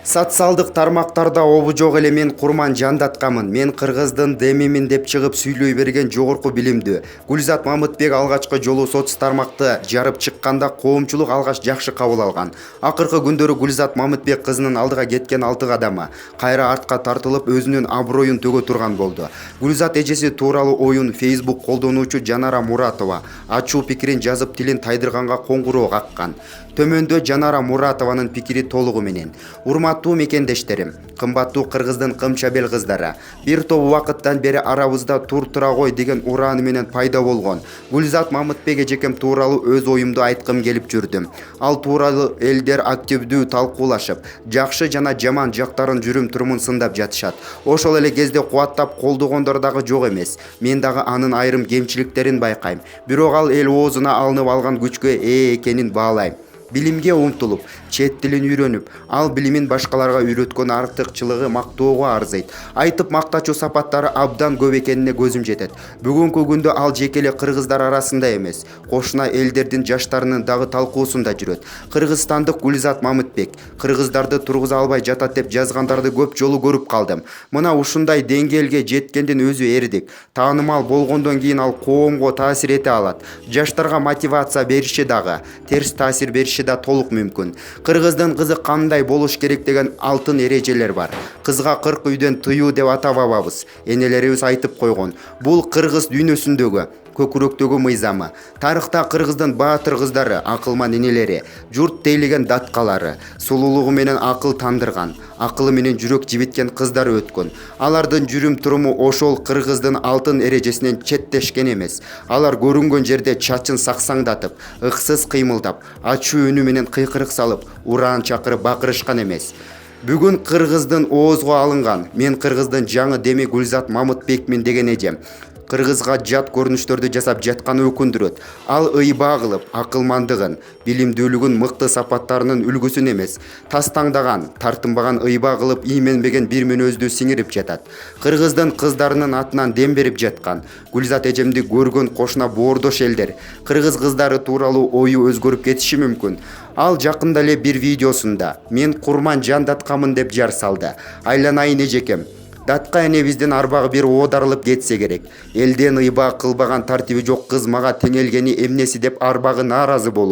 Социалдык тармактарда обу жок эле мен курман жандаткамын. Мен кыргыздын демимин деп чыгып сүйлөй берген жогорку билимдүү Гүлзат Мамытбек алгачкы жолу соц тармакты жарып чыкканда коомчулук алгач жакшы кабыл алган. Акыркы күндөрү Гүлзат Мамытбек кызынын алдыга кеткен 6 кадамы кайра артка тартылып өзүнүн аброюн төгө турган болду. Гүлзат эжеси тууралуу оюн Facebook колдонуучу Жанара Муратова ачуу пикирин жазып тилин тайдырганга коңгуроо каккан. Төмөндө Жанара Муратованын пикири толугу менен. Урматтуу мекендештерим, кымбаттуу кыргыздын кымчабел кыздары, бир топ убакыттан бери арабызда тур-тура кой деген урааны менен пайда болгон Гүлзат Мамытбек эжекем тууралуу өз оюмду айткым келип жүрдүм. Ал тууралуу элдер активдүү талкуулашып, жакшы жана жаман жактарын жүрүм-турумун сындап жатышат. Ошол эле кезде кубаттап колдогондор дагы жок эмес. Мен дагы анын айрым кемчиликтерин байкайм. Бирок ал эл оозуна алынып алган күчкө ээ экенин баалайм. Билимге умтулуп, чет тилин үйрөнүп, ал билимин башкаларга үйрөткөн артыкчылыгы мактоого арзыйт. Айтып мактачуу сапаттары абдан көп экенине көзүм жетет. Бүгүнкү күндө ал жеке эле кыргыздар арасында эмес, кошуна элдердин жаштарынын дагы талкуусунда жүрөт. Кыргызстандык Гүлзат Мамытбек кыргыздарды тургуза албай жатат деп жазгандарды көп жолу көрүп калдым. Мына ушундай деңгээлге жеткендин өзү эрдик. Таанымал болгондон кийин ал коомго таасир эте алат. Жаштарга мотивация бериши дагы, терс таасир бериши да толук мүмкүн. Кыргыздын кызы кандай болуш керек деген алтын эрежелер бар. Кызга 40 үйдөн тыюу деп ата бабабыз, энелерибиз айтып койгон. Бул кыргыз дүйнөсүндөгү көкүрөктөгү мыйзамы. Тарыхта кыргыздын баатыр кыздары, акылман энелери, журт тейлеген даткалары, сулуулугу менен акыл тандырган, акылы менен жүрөк жибиткен кыздар өткөн. Алардын жүрүм-туруму ошол кыргыздын алтын эрежесинен четтешкен эмес. Алар көрүнгөн жерде чачын саксаңдатып, ыксыз кыймылдап, ачуу үнү менен кыйкырык салып, ураан чакырып бакырышкан эмес. Бүгүн кыргыздын оозго алынган, мен кыргыздын жаңы деми Гүлзат Мамытбекмин деген эжем. Кыргызга жат көрүнүштөрдү жасап жатканы өкүндүрөт. Ал ыйбаа кылып, акылмандыгын, билимдүүлүгүн мыкты сапаттарынын үлгүсүн эмес, тастаңдаган, тартынбаган ыйбаа кылып ийменбеген бир мүнөздү сиңирип жатат. Кыргыздын кыздарынын атынан дем берип жаткан Гүлзат эжемди көргөн кошуна боордош элдер кыргыз кыздары тууралуу ою өзгөрүп кетиши мүмкүн. Ал жакында эле бир видеосунда мен курман жандаткамын деп жар салды. Айланайын эжекем. Датка энебиздин арбагы бир оодарылып кетсе керек. Элден ыйбаа кылбаган тартиби жок кыз мага теңелгени эмнеси деп арбагы нааразы болуп